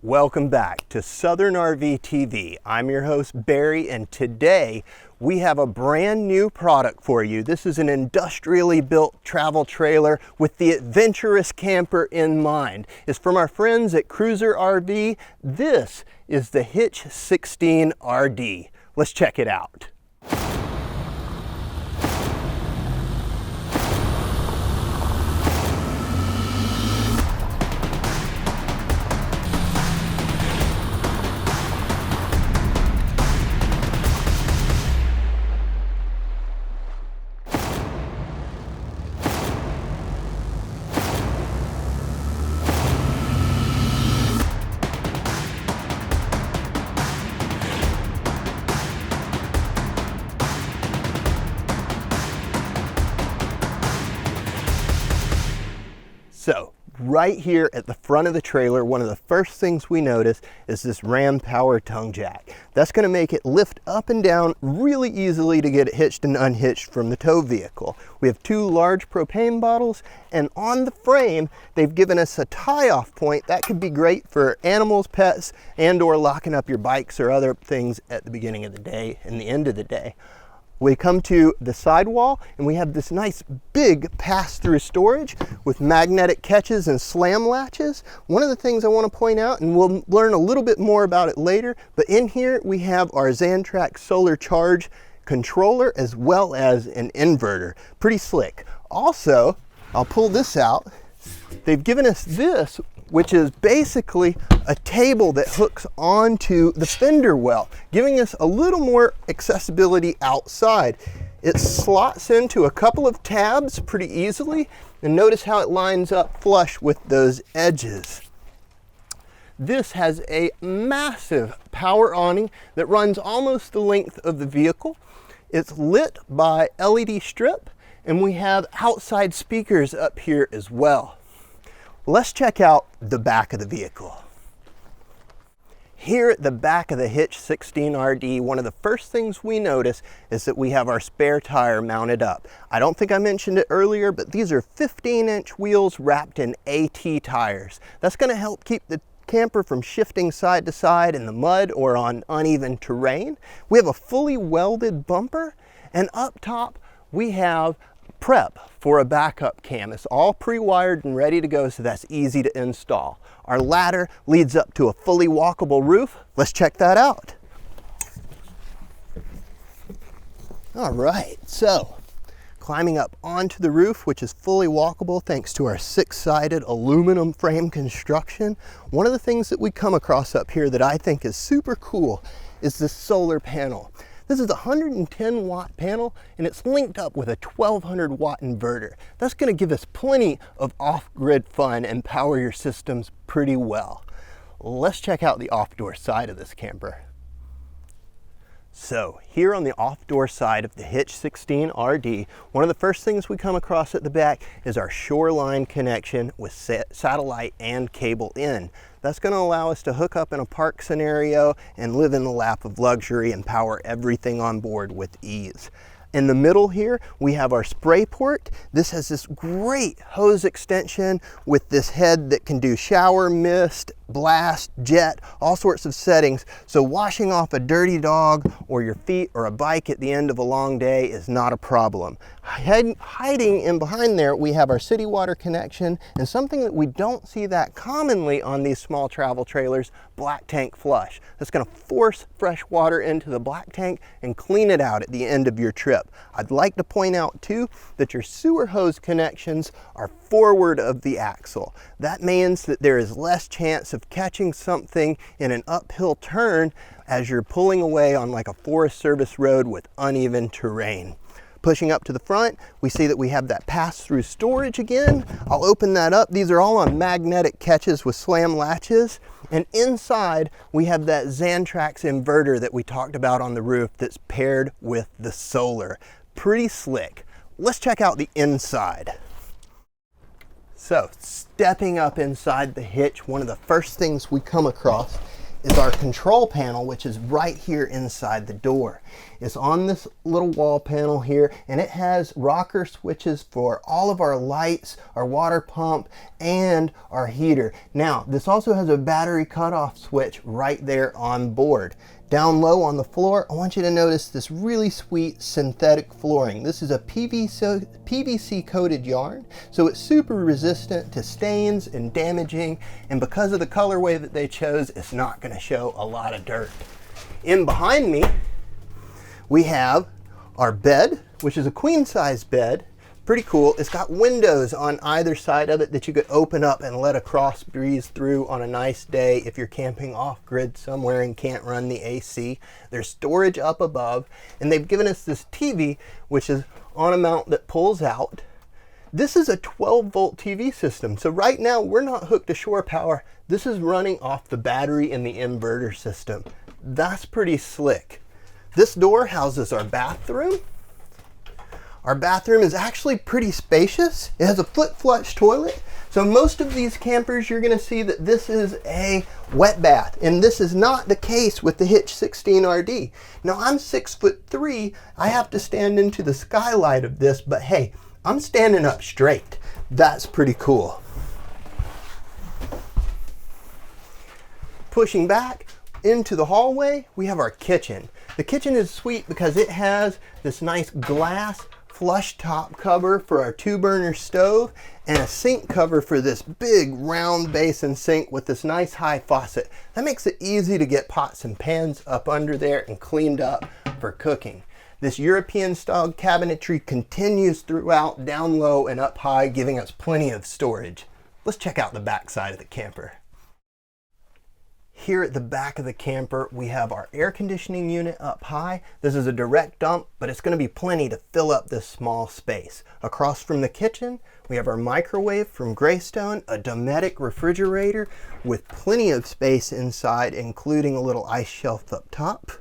Welcome back to Southern RV TV. I'm your host Barry, and today we have a brand new product for you. This is an industrially built travel trailer with the adventurous camper in mind. It's from our friends at Cruiser RV. This is the Hitch 16RD. Let's check it out. So, right here at the front of the trailer, one of the first things we notice is this ram power tongue jack. That's going to make it lift up and down really easily to get it hitched and unhitched from the tow vehicle. We have two large propane bottles, and on the frame, they've given us a tie-off point. That could be great for animals, pets, and or locking up your bikes or other things at the beginning of the day and the end of the day. We come to the sidewall and we have this nice big pass-through storage with magnetic catches and slam latches. One of the things I want to point out, and we'll learn a little bit more about it later, but in here we have our Xantrax solar charge controller as well as an inverter. Pretty slick. Also, I'll pull this out. They've given us this, which is basically a table that hooks onto the fender well, giving us a little more accessibility outside. It slots into a couple of tabs pretty easily, and notice how it lines up flush with those edges. This has a massive power awning that runs almost the length of the vehicle. It's lit by LED strip, and we have outside speakers up here as well. Let's check out the back of the vehicle. Here at the back of the Hitch 16RD, one of the first things we notice is that we have our spare tire mounted up. I don't think I mentioned it earlier, but these are 15-inch wheels wrapped in AT tires. That's going to help keep the camper from shifting side to side in the mud or on uneven terrain. We have a fully welded bumper, and up top we have prep for a backup cam. It's all pre-wired and ready to go, so that's easy to install. Our ladder leads up to a fully walkable roof. Let's check that out. All right, so climbing up onto the roof, which is fully walkable thanks to our six-sided aluminum frame construction. One of the things that we come across up here that I think is super cool is this solar panel. This is a 110 watt panel, and it's linked up with a 1200 watt inverter. That's going to give us plenty of off-grid fun and power your systems pretty well. Let's check out the off-door side of this camper. So here on the off-door side of the Hitch 16RD, one of the first things we come across at the back is our shoreline connection with satellite and cable in. That's going to allow us to hook up in a park scenario and live in the lap of luxury and power everything on board with ease. In the middle here, we have our spray port. This has this great hose extension with this head that can do shower, mist, blast, jet, all sorts of settings. So washing off a dirty dog or your feet or a bike at the end of a long day is not a problem. Hiding in behind there, we have our city water connection, and something that we don't see that commonly on these small travel trailers, black tank flush. That's going to force fresh water into the black tank and clean it out at the end of your trip. I'd like to point out too that your sewer hose connections are forward of the axle. That means that there is less chance of catching something in an uphill turn as you're pulling away on like a Forest Service road with uneven terrain. Pushing up to the front, we see that we have that pass-through storage again. I'll open that up. These are all on magnetic catches with slam latches. And inside, we have that Xantrax inverter that we talked about on the roof that's paired with the solar. Pretty slick. Let's check out the inside. So, stepping up inside the Hitch, one of the first things we come across is our control panel, which is right here inside the door. It's on this little wall panel here, and it has rocker switches for all of our lights, our water pump, and our heater. Now, this also has a battery cutoff switch right there on board. Down low on the floor, I want you to notice this really sweet synthetic flooring. This is a PVC coated yarn, so it's super resistant to stains and damaging, and because of the colorway that they chose, it's not going to show a lot of dirt. In behind me, we have our bed, which is a queen size bed. Pretty cool. It's got windows on either side of it that you could open up and let a cross breeze through on a nice day if you're camping off grid somewhere and can't run the AC. There's storage up above, and they've given us this TV, which is on a mount that pulls out. This is a 12-volt TV system. So right now we're not hooked to shore power. This is running off the battery in the inverter system. That's pretty slick. This door houses our bathroom. Our bathroom is actually pretty spacious. It has a foot flush toilet. So most of these campers, you're gonna see that this is a wet bath, and this is not the case with the Hitch 16RD. Now I'm 6'3", I have to stand into the skylight of this, but hey, I'm standing up straight. That's pretty cool. Pushing back into the hallway, we have our kitchen. The kitchen is sweet because it has this nice glass flush top cover for our 2-burner stove and a sink cover for this big round basin sink with this nice high faucet. That makes it easy to get pots and pans up under there and cleaned up for cooking. This European style cabinetry continues throughout, down low and up high, giving us plenty of storage. Let's check out the back side of the camper. Here at the back of the camper, we have our air conditioning unit up high. This is a direct dump, but it's going to be plenty to fill up this small space. Across from the kitchen, we have our microwave from Greystone, a Dometic refrigerator with plenty of space inside, including a little ice shelf up top.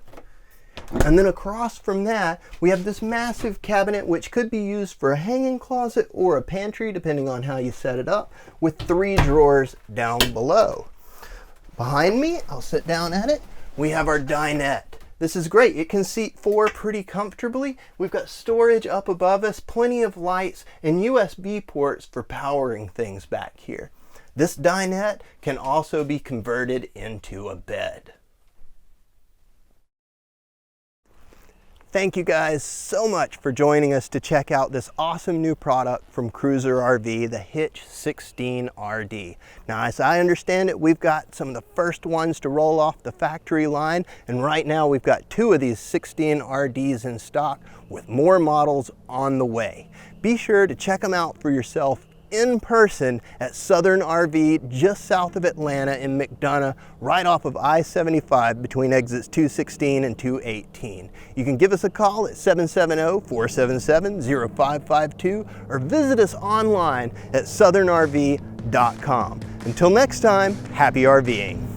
And then across from that, we have this massive cabinet, which could be used for a hanging closet or a pantry, depending on how you set it up, with 3 drawers down below. Behind me, I'll sit down at it, we have our dinette. This is great. It can seat 4 pretty comfortably. We've got storage up above us, plenty of lights, and USB ports for powering things back here. This dinette can also be converted into a bed. Thank you guys so much for joining us to check out this awesome new product from Cruiser RV, the Hitch 16RD. Now, as I understand it, we've got some of the first ones to roll off the factory line, and right now we've got 2 of these 16RDs in stock with more models on the way. Be sure to check them out for yourself in person at Southern RV just south of Atlanta in McDonough, right off of I-75 between exits 216 and 218. You can give us a call at 770-477-0552 or visit us online at southernrv.com. Until next time, happy RVing.